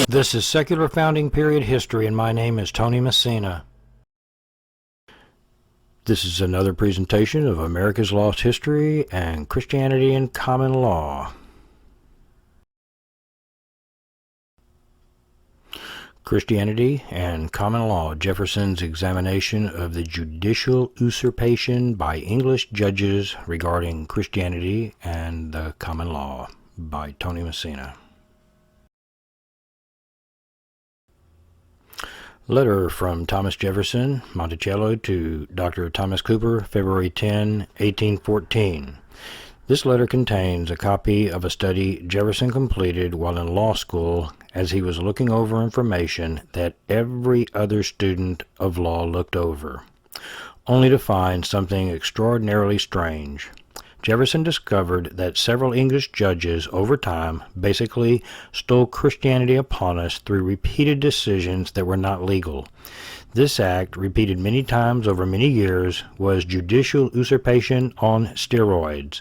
This is Secular Founding Period History, and my name is Tony Messina. This is another presentation of America's Lost History and Christianity and Common Law. Christianity and Common Law, Jefferson's examination of the judicial usurpation by English judges regarding Christianity and the common law, by Tony Messina. Letter from Thomas Jefferson, Monticello, to Dr. Thomas Cooper, February 10, 1814. This letter contains a copy of a study Jefferson completed while in law school as he was looking over information that every other student of law looked over, only to find something extraordinarily strange. Jefferson discovered that several English judges over time basically stole Christianity upon us through repeated decisions that were not legal. This act, repeated many times over many years, was judicial usurpation on steroids.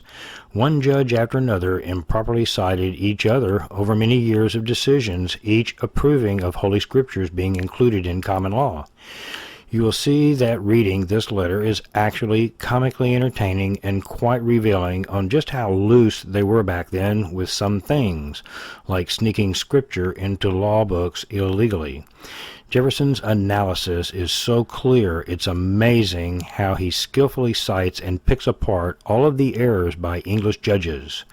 One judge after another improperly cited each other over many years of decisions, each approving of Holy Scriptures being included in common law. You will see that reading this letter is actually comically entertaining and quite revealing on just how loose they were back then with some things, like sneaking Scripture into law books illegally. Jefferson's analysis is so clear, it's amazing how he skillfully cites and picks apart all of the errors by English judges.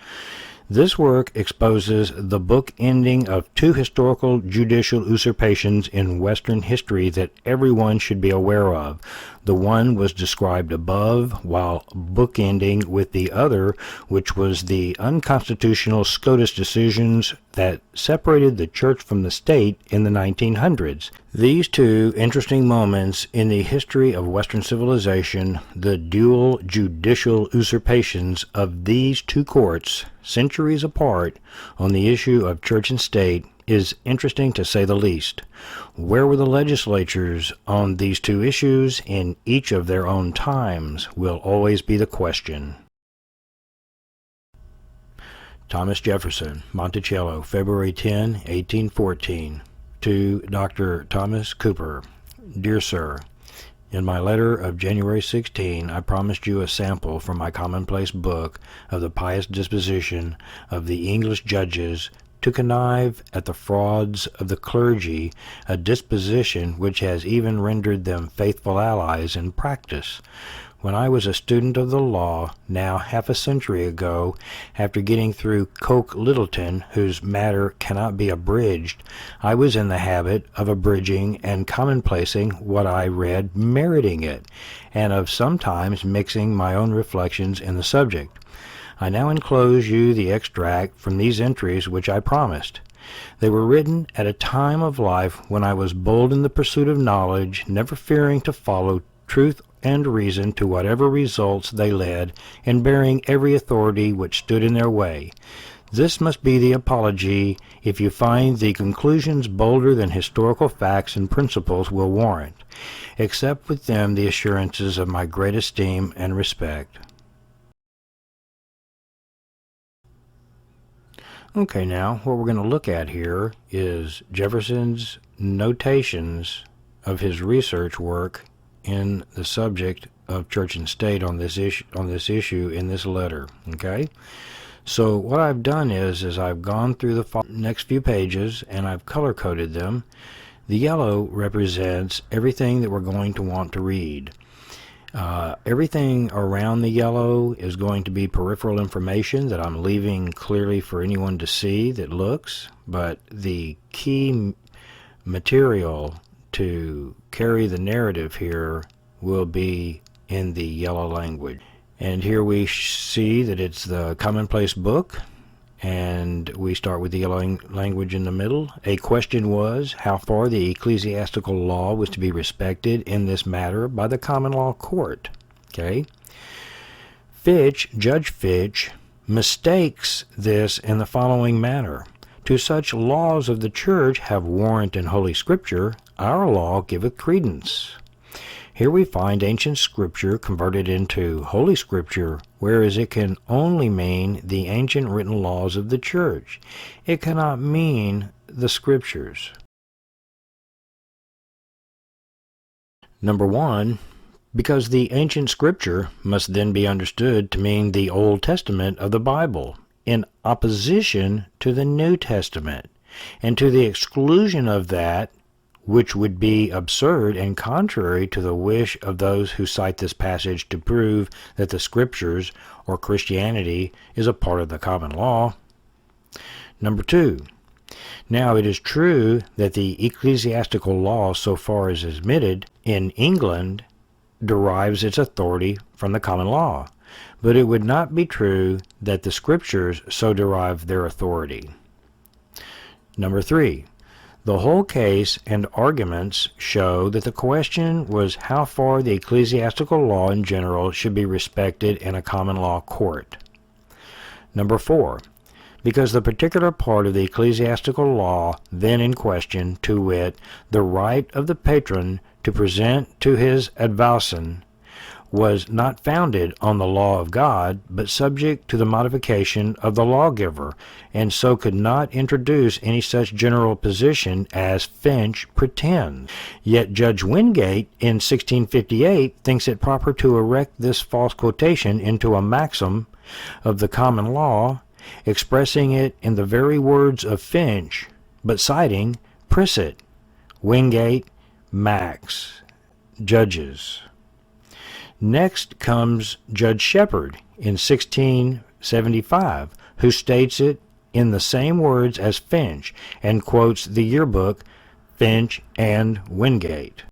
This work exposes the book ending of two historical judicial usurpations in Western history that everyone should be aware of. The one was described above, while bookending with the other, which was the unconstitutional SCOTUS decisions that separated the church from the state in the 1900s. These two interesting moments in the history of Western civilization, the dual judicial usurpations of these two courts, centuries apart, on the issue of church and state, is interesting to say the least. Where were the legislatures on these two issues in each of their own times will always be the question. Thomas Jefferson, Monticello, February 10, 1814. To Dr. Thomas Cooper. Dear Sir, in my letter of January 16, I promised you a sample from my commonplace book of the pious disposition of the English judges to connive at the frauds of the clergy, a disposition which has even rendered them faithful allies in practice. When I was a student of the law, now half a century ago, after getting through Coke Littleton, whose matter cannot be abridged, I was in the habit of abridging and commonplacing what I read, meriting it, and of sometimes mixing my own reflections in the subject. I now enclose you the extract from these entries which I promised. They were written at a time of life when I was bold in the pursuit of knowledge, never fearing to follow truth and reason to whatever results they led, and bearing every authority which stood in their way. This must be the apology if you find the conclusions bolder than historical facts and principles will warrant. Accept with them the assurances of my great esteem and respect. Okay, now what we're going to look at here is Jefferson's notations of his research work in the subject of church and state on this issue in this letter. Okay, so what I've done is I've gone through the next few pages and I've color coded them. The yellow represents everything that we're going to want to read. Everything around the yellow is going to be peripheral information that I'm leaving clearly for anyone to see that looks, but the key material to carry the narrative here will be in the yellow language. And here we see that it's the commonplace book, and we start with the yellow language in the middle. A question was how far the ecclesiastical law was to be respected in this matter by the common law court. Okay. Judge Fitch, mistakes this in the following manner. To such laws of the church have warrant in Holy Scripture, our law giveth credence. Here we find ancient Scripture converted into Holy Scripture, whereas it can only mean the ancient written laws of the church. It cannot mean the Scriptures. Number 1, because the ancient Scripture must then be understood to mean the Old Testament of the Bible, in opposition to the New Testament, and to the exclusion of that which would be absurd and contrary to the wish of those who cite this passage to prove that the Scriptures, or Christianity, is a part of the common law. Number 2, now it is true that the ecclesiastical law, so far as admitted in England, derives its authority from the common law, but it would not be true that the Scriptures so derive their authority. Number 3, the whole case and arguments show that the question was how far the ecclesiastical law in general should be respected in a common law court. Number 4, because the particular part of the ecclesiastical law then in question, to wit, the right of the patron to present to his advowson, was not founded on the law of God, but subject to the modification of the lawgiver, and so could not introduce any such general position as Finch pretends. Yet Judge Wingate in 1658 thinks it proper to erect this false quotation into a maxim of the common law, expressing it in the very words of Finch, but citing Prissett, Wingate, Max, Judges. Next comes Judge Shepard in 1675, who states it in the same words as Finch and quotes the yearbook Finch and Wingate.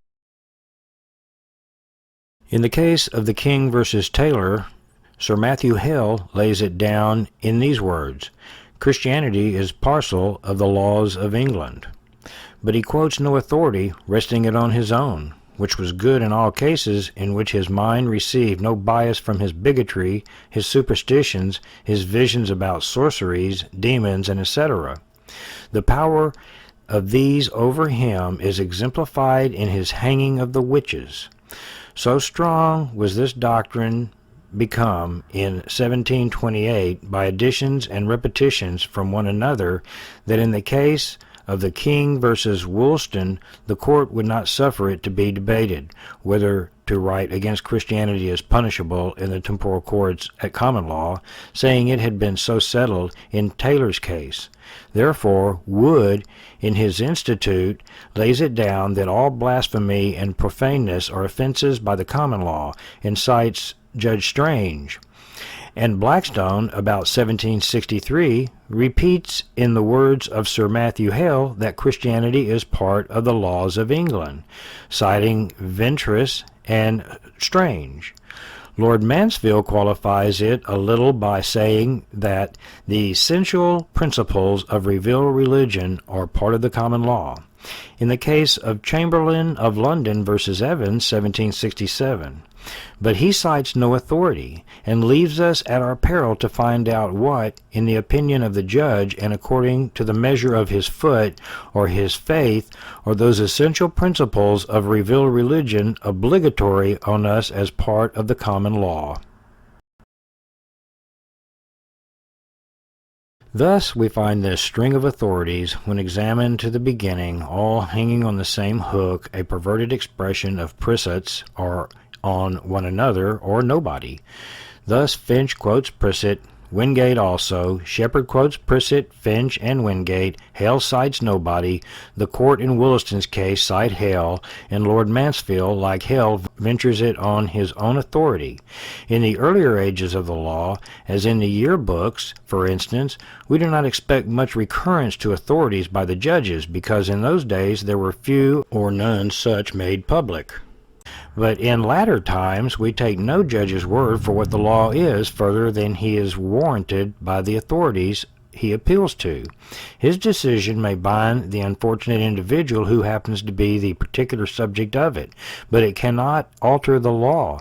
In the case of the King versus Taylor, Sir Matthew Hale lays it down in these words: Christianity is parcel of the laws of England. But he quotes no authority, resting it on his own, which was good in all cases in which his mind received no bias from his bigotry, his superstitions, his visions about sorceries, demons, and etc. The power of these over him is exemplified in his hanging of the witches. So strong was this doctrine become in 1728 by additions and repetitions from one another that in the case of the King versus Woolston, the court would not suffer it to be debated whether to write against Christianity is punishable in the temporal courts at common law, saying it had been so settled in Taylor's case. Therefore, Wood, in his Institute, lays it down that all blasphemy and profaneness are offenses by the common law, and cites Judge Strange. And Blackstone, about 1763, repeats in the words of Sir Matthew Hale that Christianity is part of the laws of England, citing Ventris and Strange. Lord Mansfield qualifies it a little by saying that the essential principles of revealed religion are part of the common law. In the case of Chamberlain of London versus Evans, 1767. But he cites no authority, and leaves us at our peril to find out what, in the opinion of the judge, and according to the measure of his foot, or his faith, are those essential principles of revealed religion obligatory on us as part of the common law. Thus we find this string of authorities, when examined to the beginning, all hanging on the same hook, a perverted expression of precepts, or on one another, or nobody. Thus Finch quotes Prissett, Wingate also, Shepard quotes Prissett, Finch, and Wingate, Hale cites nobody, the court in Williston's case cite Hale, and Lord Mansfield, like Hale, ventures it on his own authority. In the earlier ages of the law, as in the yearbooks, for instance, we do not expect much recurrence to authorities by the judges, because in those days there were few or none such made public. But in latter times we take no judge's word for what the law is further than he is warranted by the authorities he appeals to. His decision may bind the unfortunate individual who happens to be the particular subject of it, but it cannot alter the law.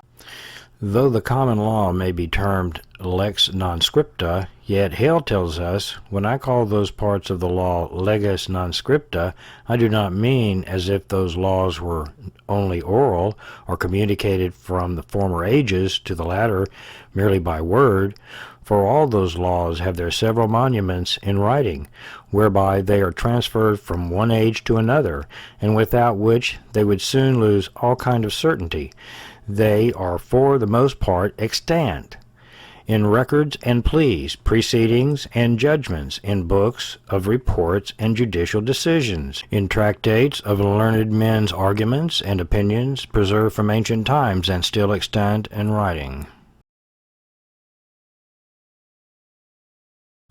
Though the common law may be termed lex non scripta, Yet Hale tells us, when I call those parts of the law leges non scripta, I do not mean as if those laws were only oral, or communicated from the former ages to the latter merely by word, for all those laws have their several monuments in writing, whereby they are transferred from one age to another, and without which they would soon lose all kind of certainty. They are for the most part extant in records and pleas, proceedings and judgments, in books of reports and judicial decisions, in tractates of learned men's arguments and opinions, preserved from ancient times and still extant in writing.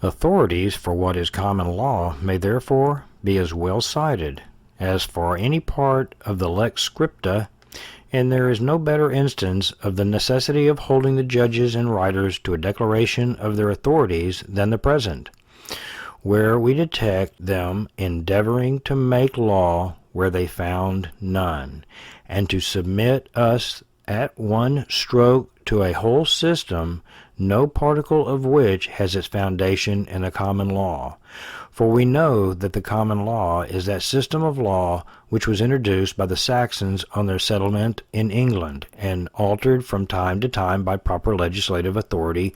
Authorities for what is common law may therefore be as well cited as for any part of the lex scripta, and there is no better instance of the necessity of holding the judges and writers to a declaration of their authorities than the present, where we detect them endeavoring to make law where they found none, and to submit us at one stroke to a whole system, no particle of which has its foundation in a common law. For we know that the common law is that system of law which was introduced by the Saxons on their settlement in England, and altered from time to time by proper legislative authority,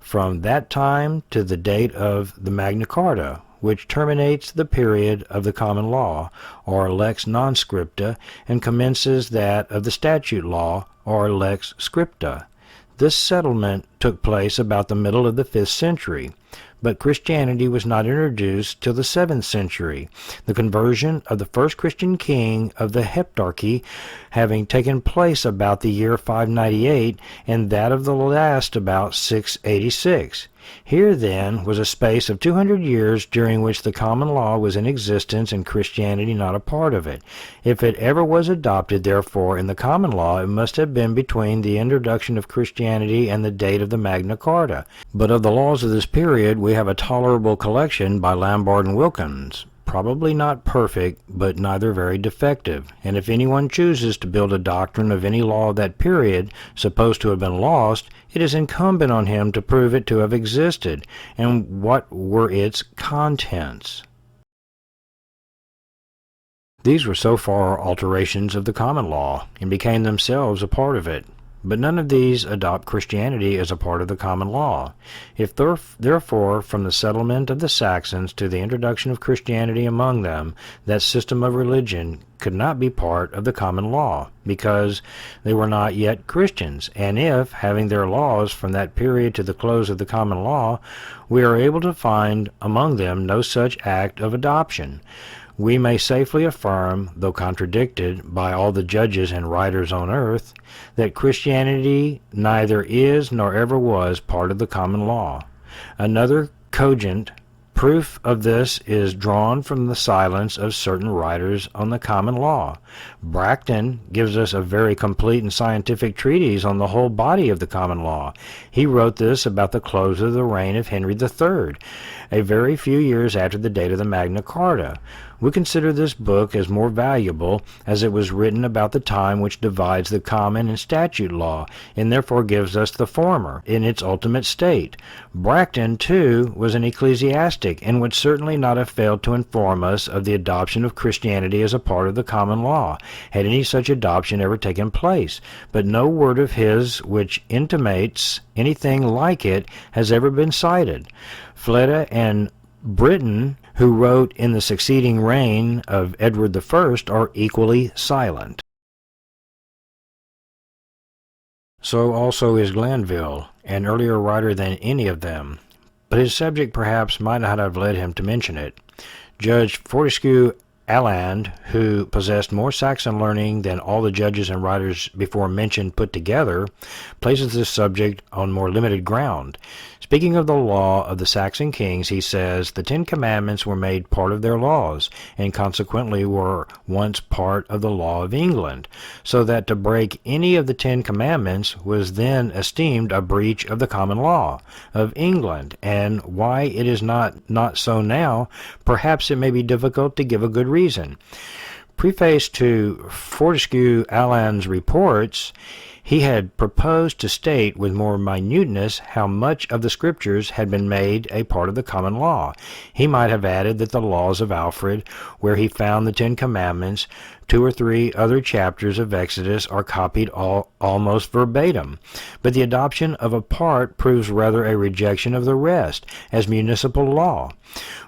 from that time to the date of the Magna Carta, which terminates the period of the common law, or lex non scripta, and commences that of the statute law, or lex scripta. This settlement took place about the middle of the 5th century, but Christianity was not introduced till the 7th century, the conversion of the first Christian king of the Heptarchy having taken place about the year 598, and that of the last about 686. Here, then, was a space of 200 years during which the common law was in existence and Christianity not a part of it. If it ever was adopted, therefore, in the common law, it must have been between the introduction of Christianity and the date of the Magna Carta. But of the laws of this period, we have a tolerable collection by Lambarde and Wilkins, probably not perfect, but neither very defective, and if anyone chooses to build a doctrine of any law of that period, supposed to have been lost, it is incumbent on him to prove it to have existed, and what were its contents. These were so far alterations of the common law, and became themselves a part of it. But none of these adopt Christianity as a part of the common law. If therefore from the settlement of the Saxons to the introduction of Christianity among them, that system of religion could not be part of the common law, because they were not yet Christians, and if, having their laws from that period to the close of the common law, we are able to find among them no such act of adoption, we may safely affirm, though contradicted by all the judges and writers on earth, that Christianity neither is nor ever was part of the common law. Another cogent proof of this is drawn from the silence of certain writers on the common law. Bracton gives us a very complete and scientific treatise on the whole body of the common law. He wrote this about the close of the reign of Henry III, a very few years after the date of the Magna Carta. We consider this book as more valuable as it was written about the time which divides the common and statute law, and therefore gives us the former in its ultimate state. Bracton, too, was an ecclesiastic, and would certainly not have failed to inform us of the adoption of Christianity as a part of the common law, had any such adoption ever taken place. But no word of his which intimates anything like it has ever been cited. Fleda and Britton, who wrote in the succeeding reign of Edward I, are equally silent. So also is Glanville, an earlier writer than any of them, but his subject perhaps might not have led him to mention it. Judge Fortescue Aland, who possessed more Saxon learning than all the judges and writers before mentioned put together, places this subject on more limited ground. Speaking of the law of the Saxon kings, he says, the 10 Commandments were made part of their laws, and consequently were once part of the law of England, so that to break any of the 10 Commandments was then esteemed a breach of the common law of England, and why it is not so now, perhaps it may be difficult to give a good reason. Preface to Fortescue Alan's reports, he had proposed to state with more minuteness how much of the Scriptures had been made a part of the common law. He might have added that the laws of Alfred, where he found the Ten Commandments, 2 or 3 other chapters of Exodus are copied almost verbatim, but the adoption of a part proves rather a rejection of the rest as municipal law.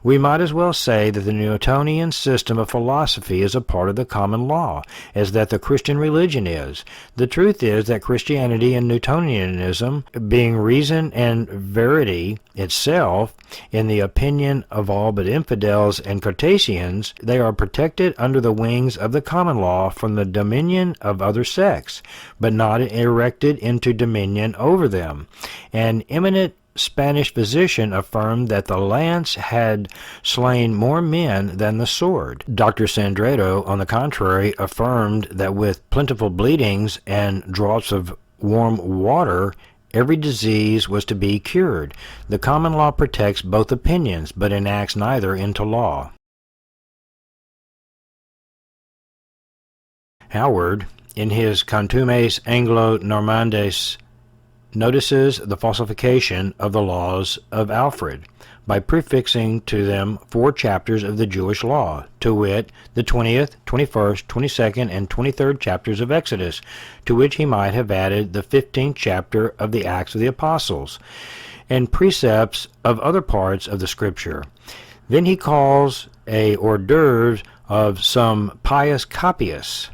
We might as well say that the Newtonian system of philosophy is a part of the common law, as that the Christian religion is. The truth is that Christianity and Newtonianism, being reason and verity itself, in the opinion of all but infidels and Cartesians, they are protected under the wings of the common law from the dominion of other sects, but not erected into dominion over them. An eminent Spanish physician affirmed that the lance had slain more men than the sword. Dr. Sandredo, on the contrary, affirmed that with plentiful bleedings and draughts of warm water, every disease was to be cured. The common law protects both opinions, but enacts neither into law. Howard, in his Contumes Anglo-Normandes, notices the falsification of the laws of Alfred by prefixing to them 4 chapters of the Jewish law, to wit, the 20th, 21st, 22nd, and 23rd chapters of Exodus, to which he might have added the 15th chapter of the Acts of the Apostles, and precepts of other parts of the Scripture. Then he calls a hors d'oeuvre of some pious copyists.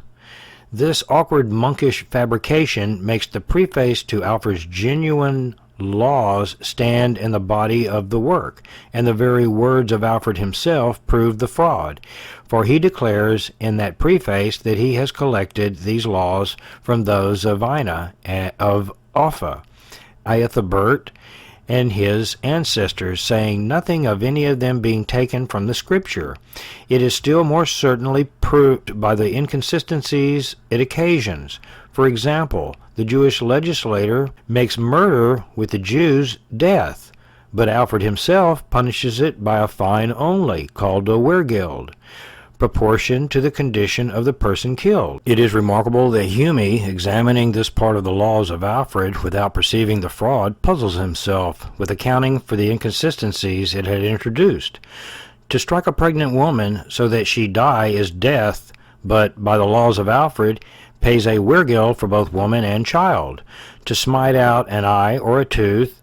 This awkward monkish fabrication makes the preface to Alfred's genuine laws stand in the body of the work, and the very words of Alfred himself prove the fraud, for he declares in that preface that he has collected these laws from those of Ina, of Offa, Aethelbert, and his ancestors, saying nothing of any of them being taken from the Scripture. It is still more certainly proved by the inconsistencies it occasions. For example, the Jewish legislator makes murder with the Jews death, but Alfred himself punishes it by a fine only, called a weregild, proportioned to the condition of the person killed. It is remarkable that Hume, examining this part of the laws of Alfred without perceiving the fraud, puzzles himself with accounting for the inconsistencies it had introduced. To strike a pregnant woman so that she die is death, but by the laws of Alfred pays a weregild for both woman and child. To smite out an eye or a tooth,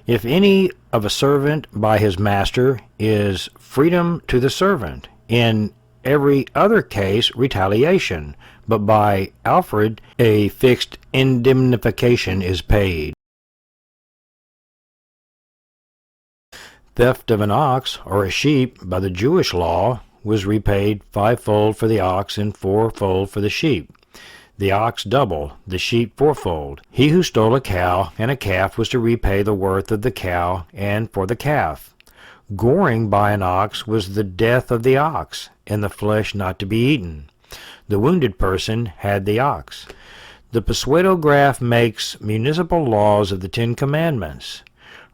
if any of a servant by his master, is freedom to the servant. In every other case, retaliation, but by Alfred a fixed indemnification is paid. Theft of an ox or a sheep by the Jewish law was repaid 5-fold for the ox and 4-fold for the sheep. The ox double, the sheep 4-fold. He who stole a cow and a calf was to repay the worth of the cow and for the calf. Goring by an ox was the death of the ox, and the flesh not to be eaten. The wounded person had the ox. The pseudo-graph makes municipal laws of the 10 Commandments,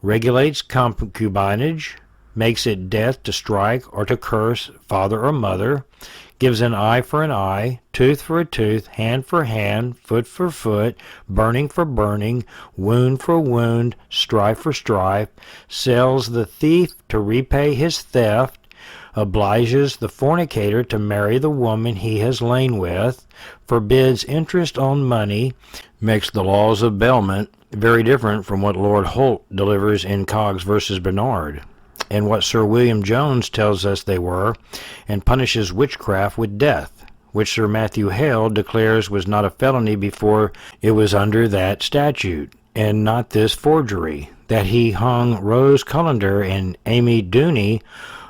regulates concubinage, makes it death to strike or to curse father or mother, gives an eye for an eye, tooth for a tooth, hand for hand, foot for foot, burning for burning, wound for wound, strife for strife, sells the thief to repay his theft, obliges the fornicator to marry the woman he has lain with, forbids interest on money, makes the laws of bailment very different from what Lord Holt delivers in Coggs versus Bernard, and what Sir William Jones tells us they were, and punishes witchcraft with death, which Sir Matthew Hale declares was not a felony before it was under that statute, and not this forgery, that he hung Rose Cullender and Amy Dooney,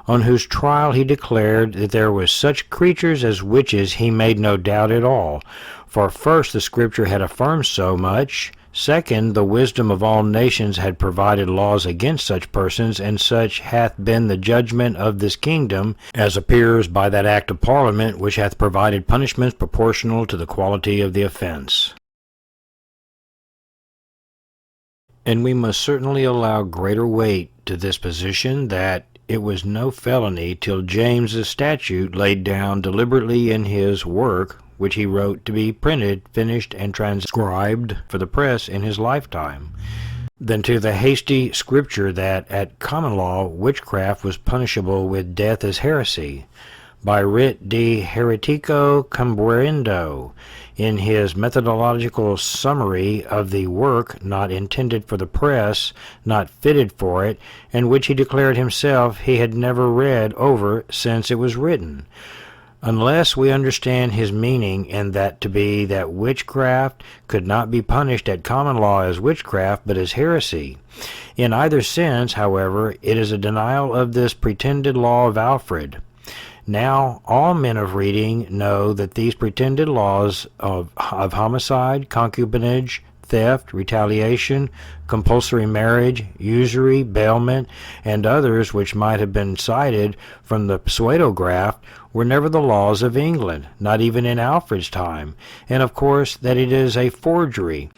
on whose trial he declared that there was such creatures as witches he made no doubt at all, for first the Scripture had affirmed so much, second, the wisdom of all nations had provided laws against such persons, and such hath been the judgment of this kingdom, as appears by that act of Parliament which hath provided punishments proportional to the quality of the offense. And we must certainly allow greater weight to this position that it was no felony till James's statute laid down deliberately in his work which he wrote to be printed, finished, and transcribed for the press in his lifetime, than to the hasty scripture that, at common law, witchcraft was punishable with death as heresy, by writ de heretico cumbrendo, in his methodological summary of the work not intended for the press, not fitted for it, and which he declared himself he had never read over since it was written, unless we understand his meaning in that to be that witchcraft could not be punished at common law as witchcraft, but as heresy. In either sense, however, it is a denial of this pretended law of Alfred. Now, all men of reading know that these pretended laws of homicide, concubinage, theft, retaliation, compulsory marriage, usury, bailment, and others which might have been cited from the pseudograph were never the laws of England, not even in Alfred's time, and of course that it is a forgery.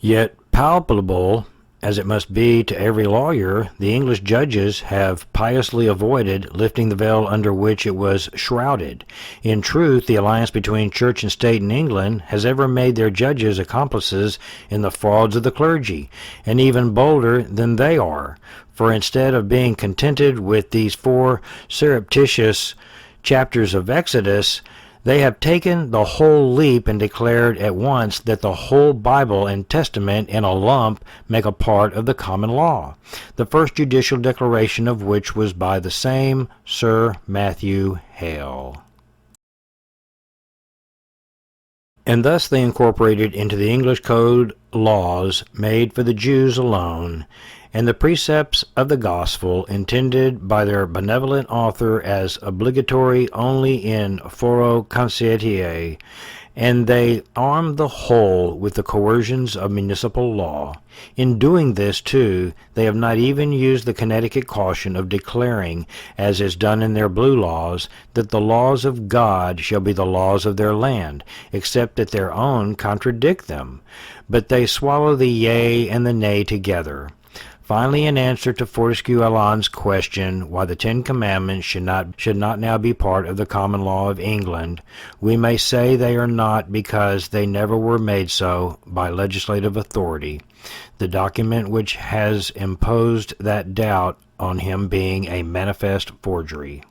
Yet palpable as it must be to every lawyer, the English judges have piously avoided lifting the veil under which it was shrouded. In truth, the alliance between church and state in England has ever made their judges accomplices in the frauds of the clergy, and even bolder than they are. For instead of being contented with these 4 surreptitious chapters of Exodus, they have taken the whole leap and declared at once that the whole Bible and Testament in a lump make a part of the common law, the first judicial declaration of which was by the same Sir Matthew Hale. And thus they incorporated into the English Code laws made for the Jews alone, and the precepts of the gospel intended by their benevolent author as obligatory only in foro conscientiae, and they armed the whole with the coercions of municipal law. In doing this, too, they have not even used the Connecticut caution of declaring, as is done in their blue laws, that the laws of God shall be the laws of their land, except that their own contradict them. But they swallow the yea and the nay together. Finally, in answer to Fortescue Allen's question why the 10 Commandments should not now be part of the common law of England, we may say they are not because they never were made so by legislative authority, the document which has imposed that doubt on him being a manifest forgery.